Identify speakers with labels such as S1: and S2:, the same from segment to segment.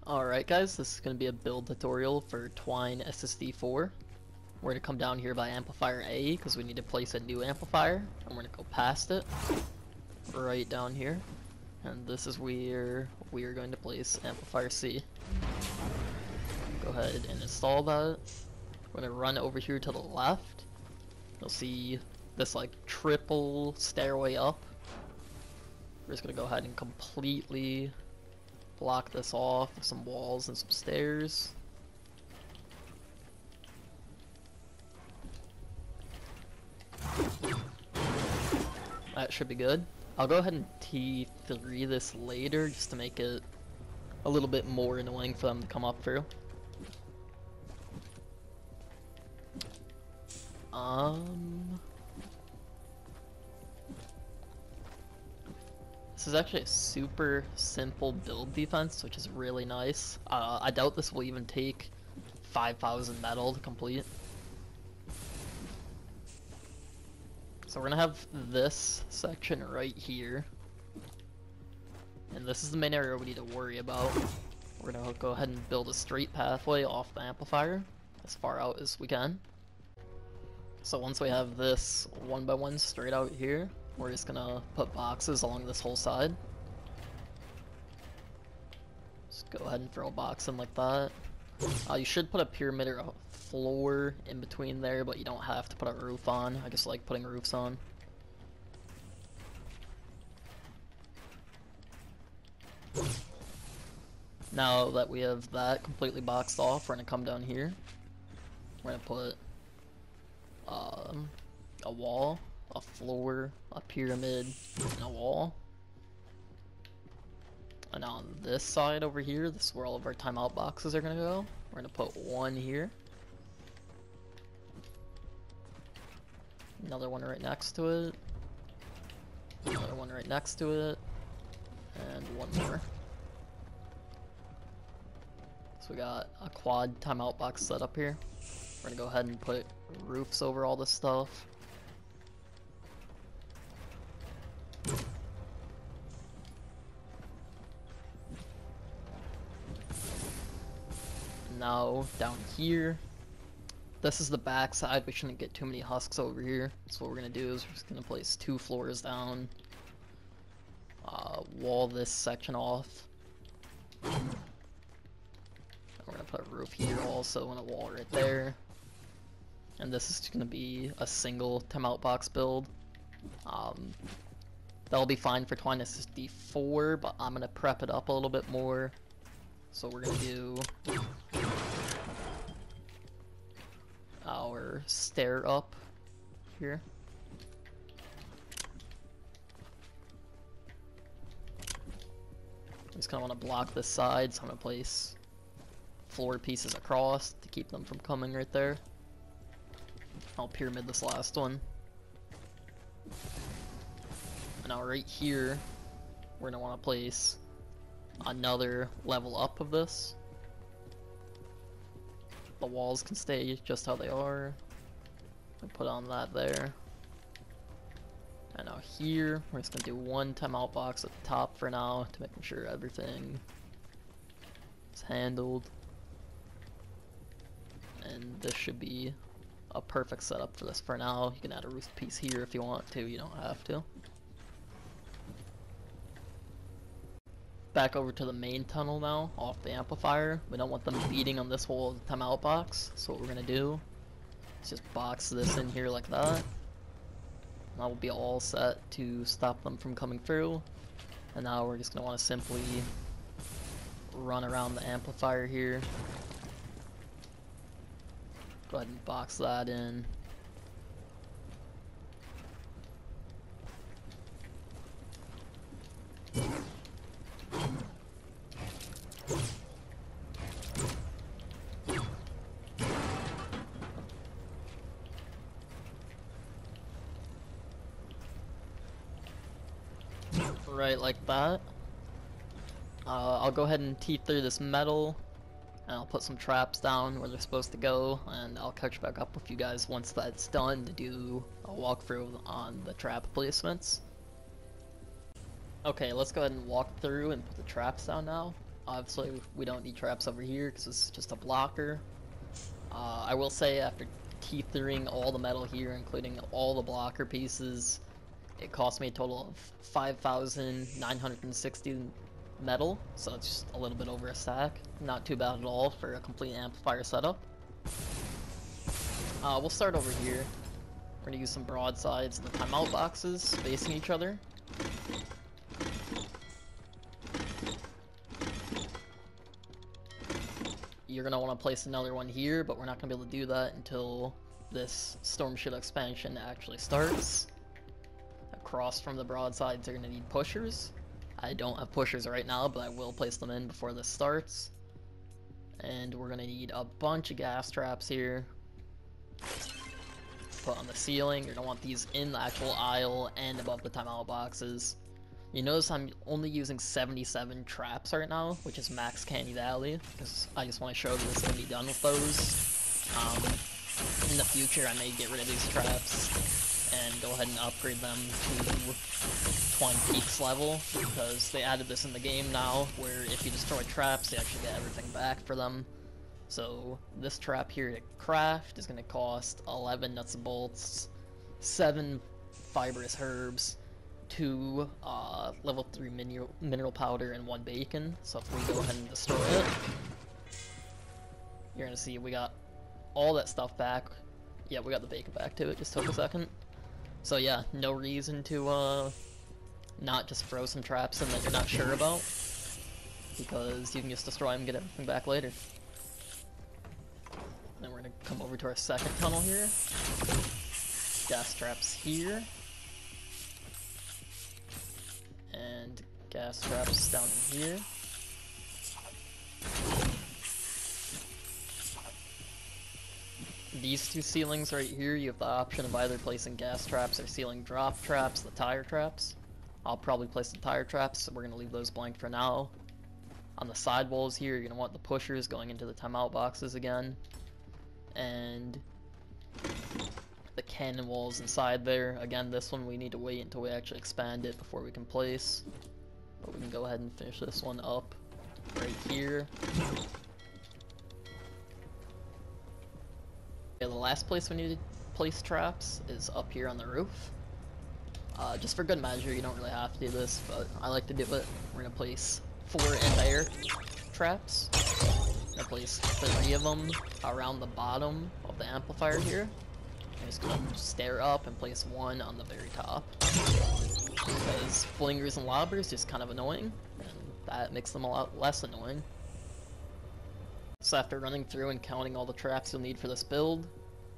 S1: Alright guys, this is going to be a build tutorial for Twine SSD 4. We're going to come down here by amplifier A because we need to place a new amplifier, and we're going to go past it, right down here, and this is where we are going to place amplifier C. Go ahead and install that. We're going to run over here to the left. You'll see this like triple stairway up. We're just going to go ahead and completely block this off with some walls and some stairs. That should be good. I'll go ahead and T3 this later just to make it a little bit more annoying for them to come up through. This is actually a super simple build defense, which is really nice. I doubt this will even take 5,000 metal to complete. So we're gonna have this section right here, and this is the main area we need to worry about. We're gonna go ahead and build a straight pathway off the amplifier as far out as we can. So once we have this 1x1 straight out here, we're just gonna put boxes along this whole side. Just go ahead and throw a box in like that. You should put a pyramid or a floor in between there, but you don't have to put a roof on. I just like putting roofs on. Now that we have that completely boxed off, we're gonna come down here. We're gonna put a wall, a floor, a pyramid, and a wall. And on this side over here, this is where all of our timeout boxes are gonna go. We're gonna put one here. Another one right next to it. Another one right next to it. And one more. So we got a quad timeout box set up here. We're gonna go ahead and put roofs over all this stuff. Now down here, this is the back side. We shouldn't get too many husks over here. So what we're gonna do is we're just gonna place 2 floors down, wall this section off. And we're gonna put a roof here also and a wall right there. And this is gonna be a single timeout box build. That'll be fine for Twine SSD 4, but I'm gonna prep it up a little bit more. So we're gonna do our stair up here. I'm just gonna want to block this side, so I'm gonna place floor pieces across to keep them from coming right there. I'll pyramid this last one. And now right here, we're gonna want to place another level up of this. The walls can stay just how they are. I put on that there. And now here, we're just gonna do one timeout box at the top for now to make sure everything is handled. And this should be a perfect setup for this for now. You can add a roof piece here if you want to, you don't have to. Back over to the main tunnel now, off the amplifier. We don't want them beating on this whole timeout box, so what we're gonna do is just box this in here like that. That will be all set to stop them from coming through. And now we're just gonna want to simply run around the amplifier here. Go ahead and box that in. Right like that. I'll go ahead and T through this metal, and I'll put some traps down where they're supposed to go, and I'll catch back up with you guys once that's done to do a walkthrough on the trap placements. Okay, let's go ahead and walk through and put the traps down now. Obviously, we don't need traps over here because it's just a blocker. I will say, after teethering all the metal here, including all the blocker pieces, it cost me a total of 5,960 metal, so it's just a little bit over a stack. Not too bad at all for a complete amplifier setup. We'll start over here. We're gonna use some broadsides and the timeout boxes facing each other. You're gonna want to place another one here, but we're not gonna be able to do that until this Storm Shield expansion actually starts. Across from the broadsides, you're gonna need pushers. I don't have pushers right now, but I will place them in before this starts. And we're gonna need a bunch of gas traps here. Put on the ceiling. You're gonna want these in the actual aisle and above the timeout boxes. You notice I'm only using 77 traps right now, which is max Candy Valley, because I just want to show that it's going to be done with those. In the future, I may get rid of these traps and go ahead and upgrade them to Twine Peaks level, because they added this in the game now, where if you destroy traps, you actually get everything back for them. So this trap here to craft is going to cost 11 nuts and bolts, 7 fibrous herbs, 2 level 3 mineral powder, and 1 bacon. So if we go ahead and destroy it, you're gonna see we got all that stuff back. Yeah, we got the bacon back too. It just took a second. So yeah, no reason to not just throw some traps in that you're not sure about, because you can just destroy them and get everything back later. Then we're gonna come over to our second tunnel here. Gas traps here. And gas traps down in here. These two ceilings right here, you have the option of either placing gas traps or ceiling drop traps, the tire traps. I'll probably place the tire traps, so we're going to leave those blank for now. On the side walls here, you're going to want the pushers going into the timeout boxes again. And the cannon walls inside there. Again, this one we need to wait until we actually expand it before we can place. But we can go ahead and finish this one up right here. Okay, the last place we need to place traps is up here on the roof. Just for good measure, you don't really have to do this, but I like to do it. We're going to place 4 anti-air traps. I'm going to place 3 of them around the bottom of the amplifier here. I'm just going to stare up and place 1 on the very top. Because flingers and lobbers is just kind of annoying, and that makes them a lot less annoying. So after running through and counting all the traps you'll need for this build,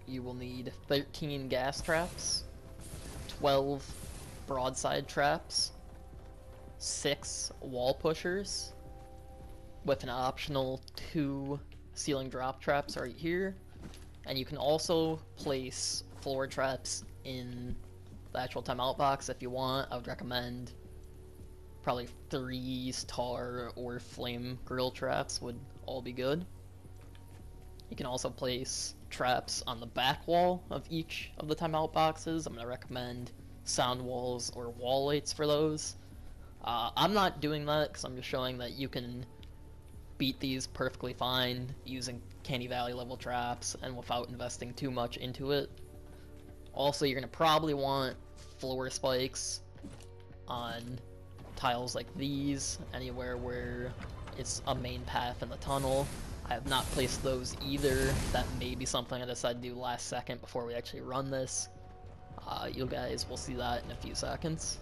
S1: you will need 13 gas traps, 12 broadside traps, 6 wall pushers, with an optional 2 ceiling drop traps right here. And you can also place floor traps in the actual timeout box if you want. I would recommend probably 3 tar or flame grill traps would all be good. You can also place traps on the back wall of each of the timeout boxes. I'm going to recommend sound walls or wall lights for those. I'm not doing that because I'm just showing that you can beat these perfectly fine using Candy Valley level traps and without investing too much into it. Also, you're going to probably want floor spikes on tiles like these, anywhere where it's a main path in the tunnel. I have not placed those either. That may be something I decide to do last second before we actually run this. You guys will see that in a few seconds.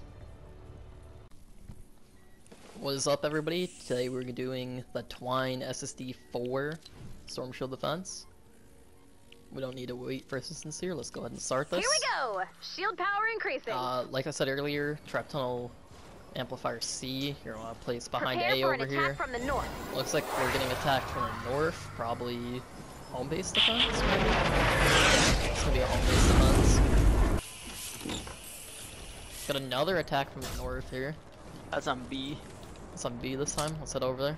S1: What is up, everybody? Today we're doing the Twine SSD 4 Storm Shield Defense. We don't need to wait for assistance here. Let's go ahead and start this.
S2: Here we go! Shield power increasing.
S1: Like I said earlier, trap tunnel amplifier C. You're gonna place behind
S2: Prepare
S1: A
S2: for
S1: over
S2: an
S1: here.
S2: attack from the north.
S1: Looks like we're getting attacked from the north. Probably home base defense. Maybe? Yeah, it's gonna be a home base defense. Got another attack from the north here.
S3: That's on B.
S1: It's on B this time. Let's head over there.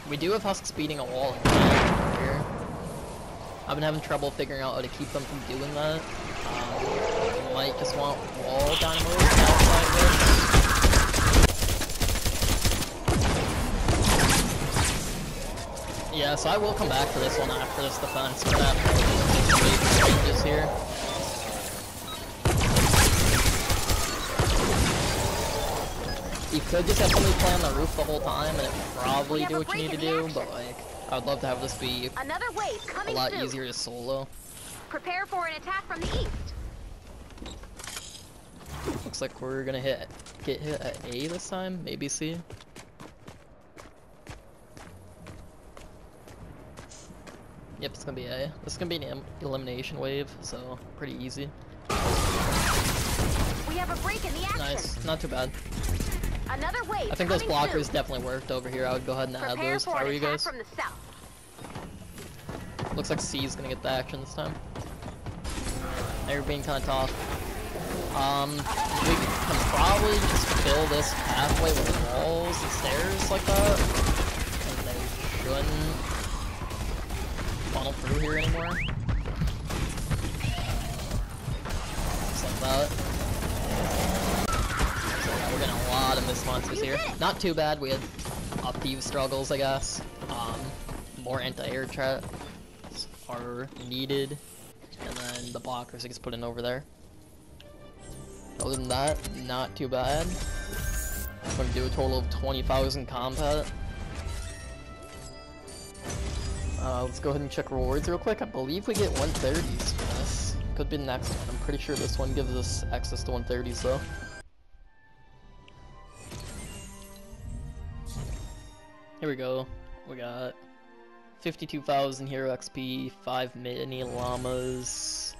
S1: We do have husks beating a wall here. I've been having trouble figuring out how to keep them from doing that. You might just want wall dynamos outside this. Yeah, so I will come back to this one after this defense. We're gonna have to make some big changes here. You could just have somebody play on the roof the whole time and it probably do what you need to do, but like, I would love to have this be
S2: Another wave
S1: a
S2: coming
S1: lot
S2: soon.
S1: easier to solo.
S2: Prepare for an attack from the east.
S1: Looks like we're gonna get hit at A this time, maybe C. Yep, it's gonna be A. This is gonna be an elimination wave, so pretty easy.
S2: We have a break in the action.
S1: Nice, not too bad.
S2: Another wave.
S1: I think those
S2: coming
S1: blockers
S2: soon.
S1: definitely worked over here. I would go ahead and add
S2: Prepare
S1: those if
S2: for
S1: I
S2: an
S1: were you
S2: attack
S1: guys.
S2: from the south.
S1: Looks like C is gonna get the action this time. They're being kind of tough. We can probably just fill this pathway with walls and stairs like that, and they shouldn't funnel through here anymore. Just like that. So yeah, we're getting a lot of missed monsters here. Not too bad. We had a few struggles, I guess. More anti-air traps are needed, and then the blockers I just put in over there. Other than that, not too bad. I'm going to do a total of 20,000 combat. Let's go ahead and check rewards real quick. I believe we get 130s for this. Could be the next one. I'm pretty sure this one gives us access to 130s though. Here we go. We got 52,000 hero XP, 5 mini llamas.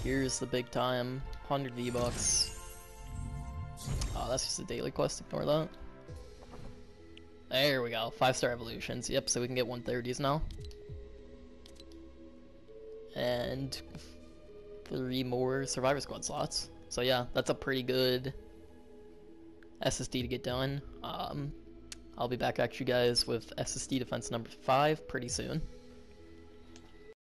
S1: Here's the big time. 100 V-Bucks. Oh, that's just a daily quest, ignore that. There we go, 5-star evolutions. Yep, so we can get 130s now. And 3 more Survivor Squad slots. So yeah, that's a pretty good SSD to get done. I'll be back at you guys with SSD defense number 5 pretty soon.